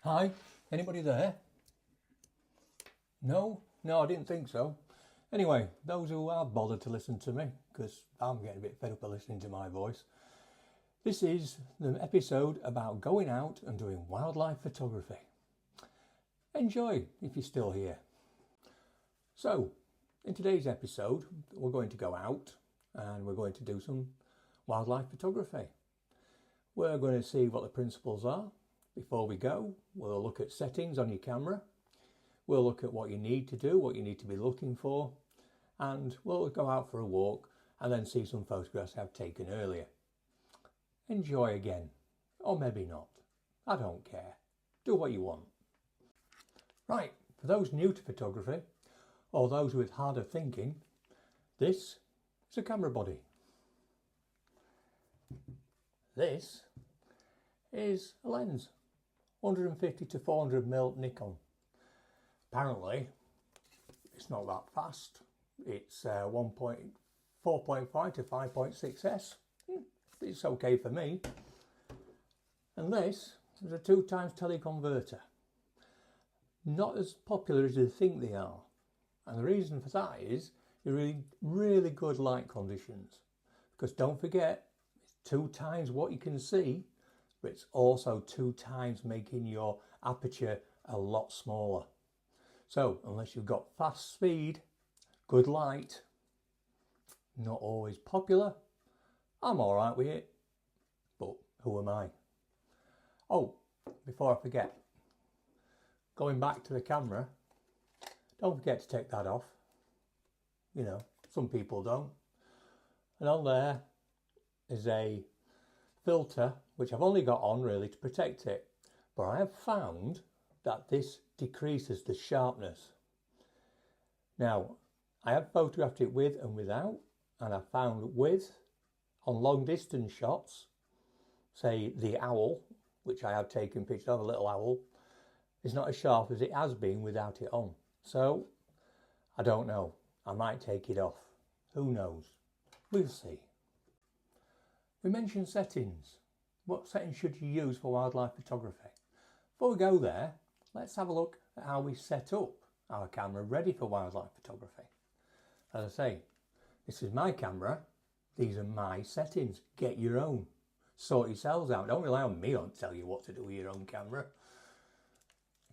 Hi, anybody there? No? No, I didn't think so. Anyway, those who have bothered to listen to me, because I'm getting a bit fed up of listening to my voice, this is the episode about going out and doing wildlife photography. Enjoy if you're still here. So, in today's episode, we're going to go out and we're going to do some wildlife photography. We're going to see what the principles are. Before we go, we'll look at settings on your camera. We'll look at what you need to do, what you need to be looking for, and we'll go out for a walk and then see some photographs I've taken earlier. Enjoy again, or maybe not. I don't care. Do what you want. Right, for those new to photography, or those with harder thinking, this is a camera body. This is a lens, 150 to 400mm Nikon. Apparently, it's not that fast. It's 4.5 to 5.6s. It's okay for me. And this is a 2x teleconverter. Not as popular as you think they are. And the reason for that is you're really good light conditions. Because don't forget, it's 2x what you can see, but it's also 2x making your aperture a lot smaller. So unless you've got fast speed, good light, not always popular, I'm alright with it, but who am I? Oh, before I forget, going back to the camera, don't forget to take that off. You know, some people don't. And on there is a filter, which I've only got on really to protect it, but I have found that this decreases the sharpness. Now, I have photographed it with and without, and I found with, on long distance shots, say the owl, which I have taken pictures of, a little owl, is not as sharp as it has been without it on. So, I don't know. I might take it off. Who knows? We'll see. We mentioned settings. What settings should you use for wildlife photography? Before we go there, let's have a look at how we set up our camera ready for wildlife photography. As I say, this is my camera. These are my settings. Get your own. Sort yourselves out. Don't rely on me to tell you what to do with your own camera.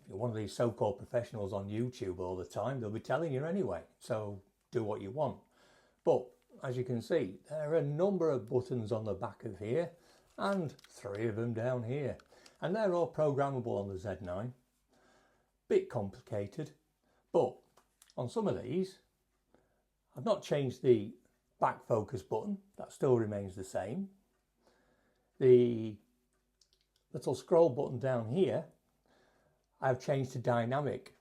If you're one of these so-called professionals on YouTube all the time, they'll be telling you anyway. So do what you want. But as you can see, there are a number of buttons on the back of here and 3 of them down here. And they're all programmable on the Z9. Bit complicated, but on some of these, I've not changed the back focus button. That still remains the same. The little scroll button down here, I've changed to dynamic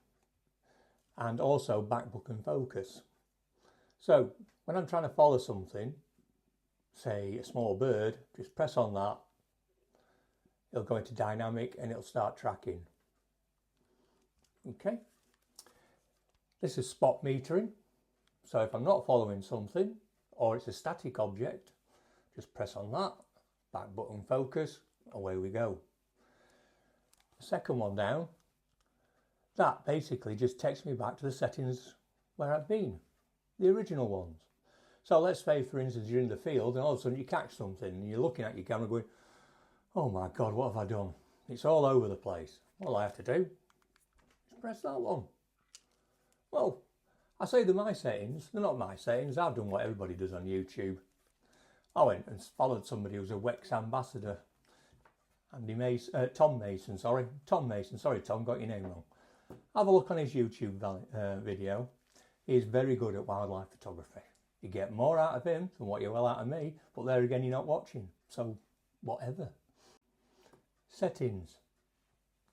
and also back button focus. So when I'm trying to follow something, say a small bird, just press on that. It'll go into dynamic and it'll start tracking. Okay. This is spot metering. So if I'm not following something or it's a static object, just press on that, back button focus, away we go. The second one down, that basically just takes me back to the settings where I've been, the original ones. So let's say, for instance, you're in the field and all of a sudden you catch something and you're looking at your camera going, oh my God, what have I done? It's all over the place. All I have to do is press that one. Well, I say they're my settings. They're not my settings. I've done what everybody does on YouTube. I went and followed somebody who's a Wex ambassador. Tom Mason, sorry. Tom Mason. Sorry, Tom, got your name wrong. Have a look on his YouTube video. He's very good at wildlife photography. You get more out of him than what you will out of me, but there again, you're not watching. So, whatever. Settings.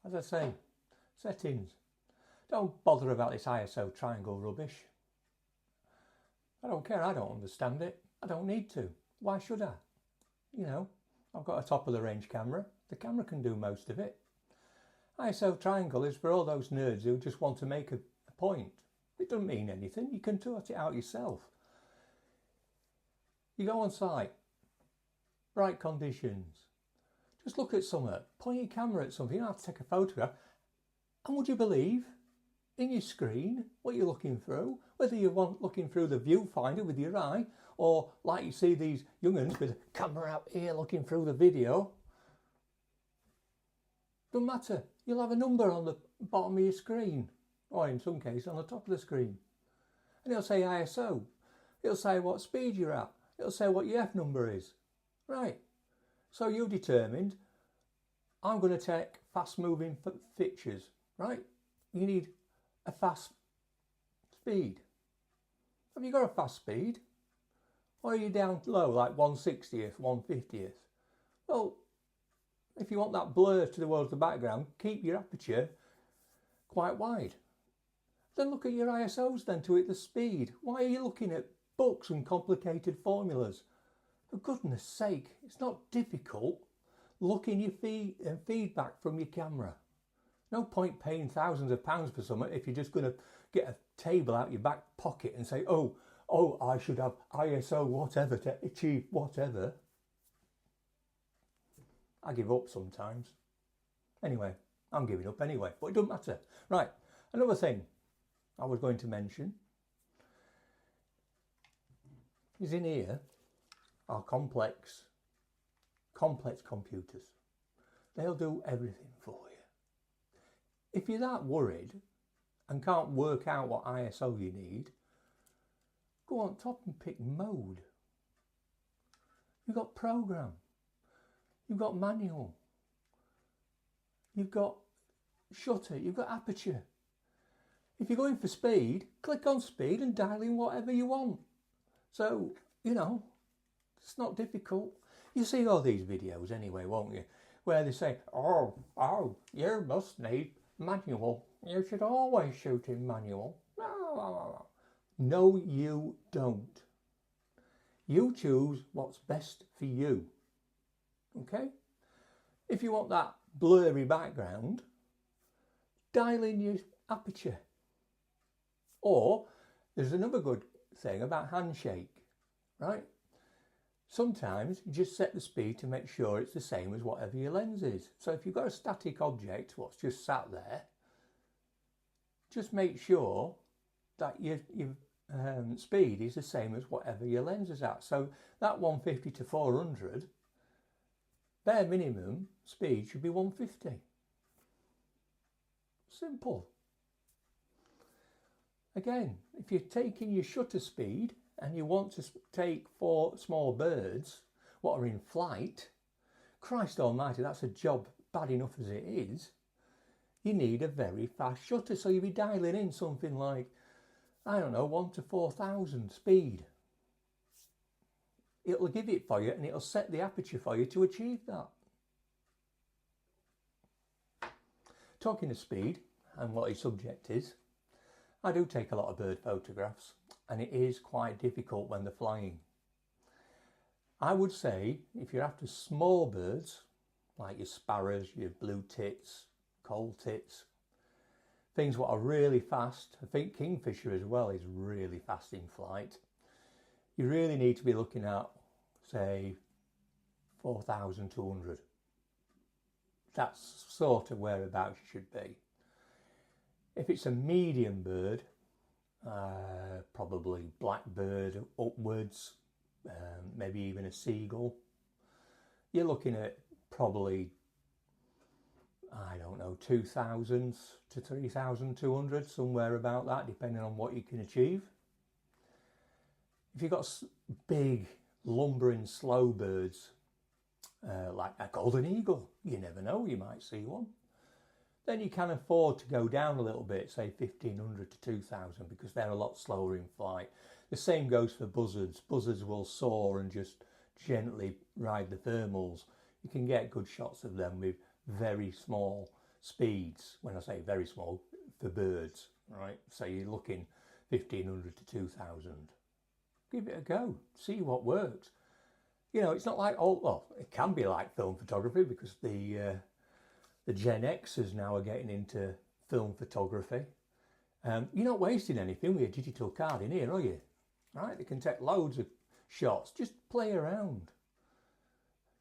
As I say, settings. Don't bother about this ISO triangle rubbish. I don't care. I don't understand it. I don't need to. Why should I? You know, I've got a top of the range camera. The camera can do most of it. ISO triangle is for all those nerds who just want to make a point. It doesn't mean anything. You can sort it out yourself. You go on site, bright conditions. Just look at something, point your camera at something, you don't have to take a photograph, and would you believe in your screen what you're looking through, whether you want looking through the viewfinder with your eye, or like you see these young uns with a camera out here looking through the video. Doesn't matter, you'll have a number on the bottom of your screen, or in some cases on the top of the screen, and it'll say ISO, it'll say what speed you're at, it'll say what your F number is. Right, so you determined, I'm going to take fast moving pictures, right? You need a fast speed. Have you got a fast speed? Or are you down low, like 1/60th, 1/50th? Well, if you want that blur towards the background, keep your aperture quite wide. Then look at your ISOs then to hit the speed. Why are you looking at books and complicated formulas? For goodness sake, it's not difficult. Look in your feedback from your camera. No point paying thousands of pounds for something if you're just going to get a table out your back pocket and say, oh, I should have ISO whatever to achieve whatever. I give up sometimes. Anyway, I'm giving up anyway, but it doesn't matter. Right, another thing I was going to mention is in here are complex computers. They'll do everything for you. If you're that worried and can't work out what ISO you need, go on top and pick mode. You've got program, you've got manual, you've got shutter, you've got aperture. If you're going for speed, click on speed and dial in whatever you want. So, you know, it's not difficult. You see all these videos anyway, won't you? Where they say, oh, you must need manual. You should always shoot in manual. No, you don't. You choose what's best for you. Okay? If you want that blurry background, dial in your aperture. Or there's another good thing about handshake, right? Sometimes you just set the speed to make sure it's the same as whatever your lens is. So if you've got a static object what's just sat there, just make sure that your speed is the same as whatever your lens is at. So that 150 to 400, bare minimum speed should be 150. Simple. Again, if you're taking your shutter speed and you want to take 4 small birds what are in flight, Christ almighty, that's a job bad enough as it is. You need a very fast shutter, so you'll be dialing in something like, I don't know, 1 to 4,000 speed. It'll give it for you and it'll set the aperture for you to achieve that. Talking of speed and what his subject is, I do take a lot of bird photographs and it is quite difficult when they're flying. I would say if you're after small birds, like your sparrows, your blue tits, coal tits, things what are really fast, I think kingfisher as well is really fast in flight, you really need to be looking at, say, 4,200. That's sort of whereabouts you should be. If it's a medium bird, probably blackbird upwards, maybe even a seagull, you're looking at probably, I don't know, 2,000 to 3,200, somewhere about that, depending on what you can achieve. If you've got big, lumbering, slow birds, like a golden eagle, you never know, you might see one, then you can afford to go down a little bit, say 1,500 to 2,000, because they're a lot slower in flight. The same goes for buzzards. Buzzards will soar and just gently ride the thermals. You can get good shots of them with very small speeds. When I say very small, for birds, right? So you're looking 1,500 to 2,000. Give it a go, see what works. You know, it's not like, oh, well, it can be like film photography, because the Gen Xers now are getting into film photography. You're not wasting anything with your digital card in here, are you? Right? They can take loads of shots. Just play around.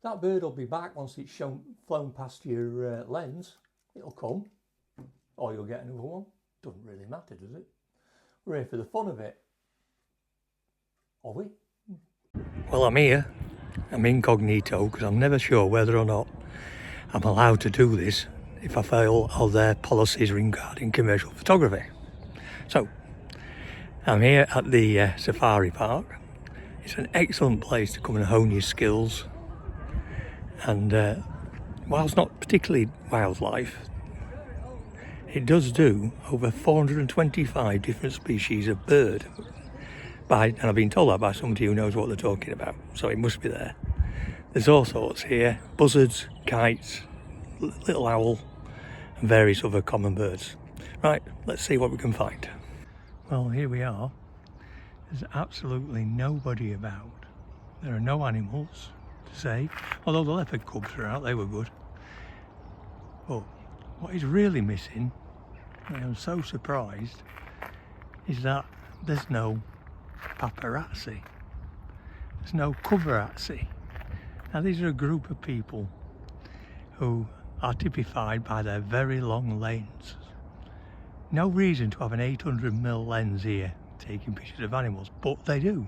That bird will be back once it's flown past your lens. It'll come, or you'll get another one. Doesn't really matter, does it? We're here for the fun of it. Are we? Well, I'm here. I'm incognito because I'm never sure whether or not I'm allowed to do this if I fail all their policies regarding commercial photography. So, I'm here at the safari park. It's an excellent place to come and hone your skills. And whilst not particularly wildlife, it does do over 425 different species of bird. And I've been told that by somebody who knows what they're talking about, so it must be there. There's all sorts here: buzzards, kites, little owl, and various other common birds. Right, let's see what we can find. Well, here we are. There's absolutely nobody about. There are no animals to say, although the leopard cubs are out, they were good. But what is really missing, I am so surprised, is that there's no paparazzi. There's no coverazzi. Now these are a group of people who are typified by their very long lenses. No reason to have an 800mm lens here taking pictures of animals, but they do.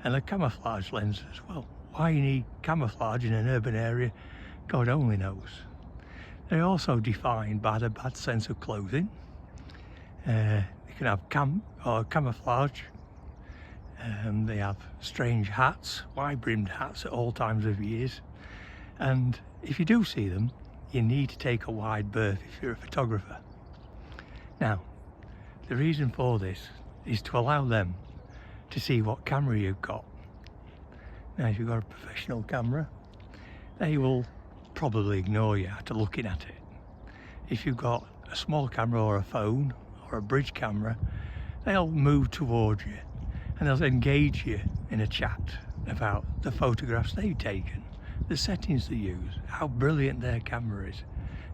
And they're camouflage lenses as well. Why you need camouflage in an urban area, God only knows. They're also defined by their bad sense of clothing. They can have camouflage. They have strange hats, wide-brimmed hats at all times of years. And if you do see them, you need to take a wide berth if you're a photographer. Now, the reason for this is to allow them to see what camera you've got. Now, if you've got a professional camera, they will probably ignore you after looking at it. If you've got a small camera or a phone or a bridge camera, they'll move towards you and they'll engage you in a chat about the photographs they've taken, the settings they use, how brilliant their camera is.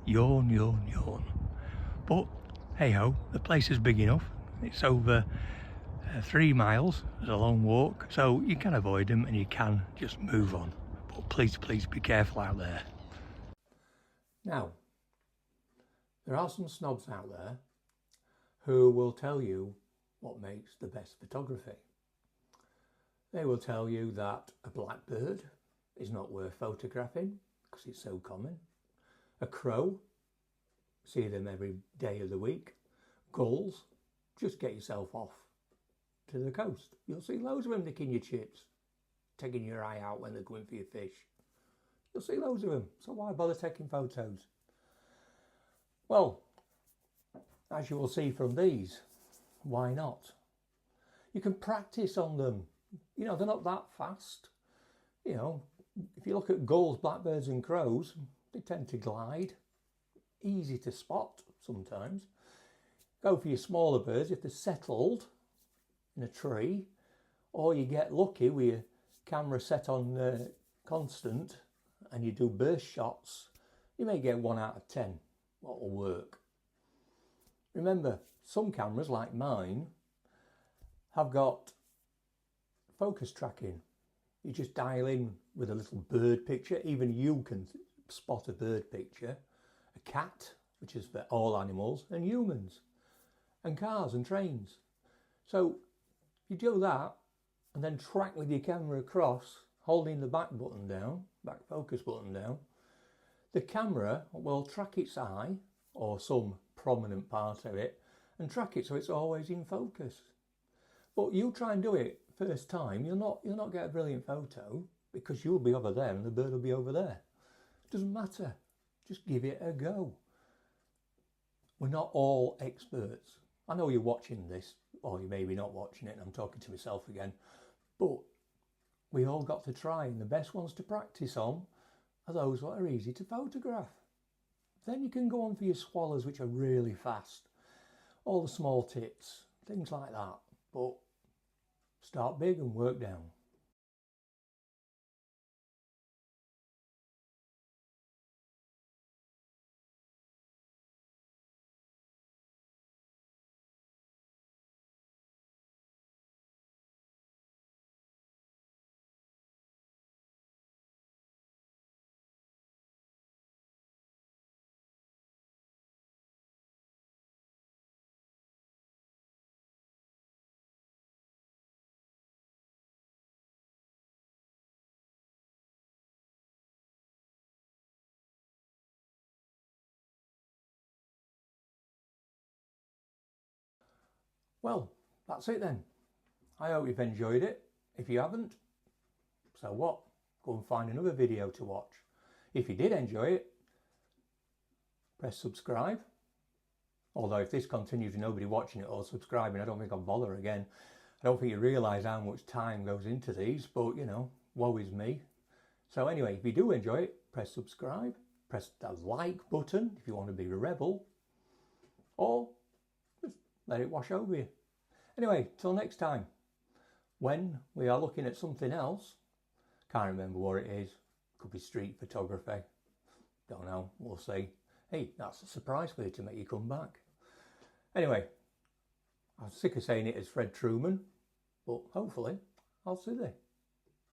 Yawn, yawn, yawn. But hey ho, the place is big enough. It's over 3 miles. It's a long walk, so you can avoid them and you can just move on. But please be careful out there. Now, there are some snobs out there who will tell you what makes the best photography. They will tell you that a blackbird is not worth photographing because it's so common. A crow, see them every day of the week. Gulls, just get yourself off to the coast. You'll see loads of them nicking your chips, taking your eye out when they're going for your fish. You'll see loads of them, so why bother taking photos? Well, as you will see from these, why not? You can practice on them. You know, they're not that fast. You know, if you look at gulls, blackbirds and crows, they tend to glide. Easy to spot sometimes. Go for your smaller birds if they're settled in a tree, or you get lucky with your camera set on constant and you do burst shots, you may get 1 out of 10 what will work. Remember, some cameras like mine have got focus tracking. You just dial in with a little bird picture. Even you can spot a bird picture. A cat, which is for all animals, and humans, and cars and trains. So you do that and then track with your camera across, holding the back focus button down. The camera will track its eye or some prominent part of it and track it so it's always in focus. But you try and do it first time, you'll not get a brilliant photo because you'll be over there and the bird will be over there. Doesn't matter, just give it a go. We're not all experts. I know you're watching this, or you may be not watching it, and I'm talking to myself again, but we all got to try, and the best ones to practice on are those that are easy to photograph. Then you can go on for your swallows, which are really fast, all the small tits, things like that. But start big and work down. Well, that's it then. I hope you've enjoyed it. If you haven't, so what? Go and find another video to watch. If you did enjoy it, press subscribe. Although if this continues with nobody watching it or subscribing, I don't think I'll bother again. I don't think you realise how much time goes into these, but you know, woe is me. So anyway, if you do enjoy it, press subscribe, press the like button if you want to be a rebel, or just let it wash over you. Anyway, till next time, when we are looking at something else, can't remember what it is, could be street photography, don't know, we'll see. Hey, that's a surprise for you to make you come back. Anyway, I'm sick of saying it as Fred Truman, but hopefully I'll see you.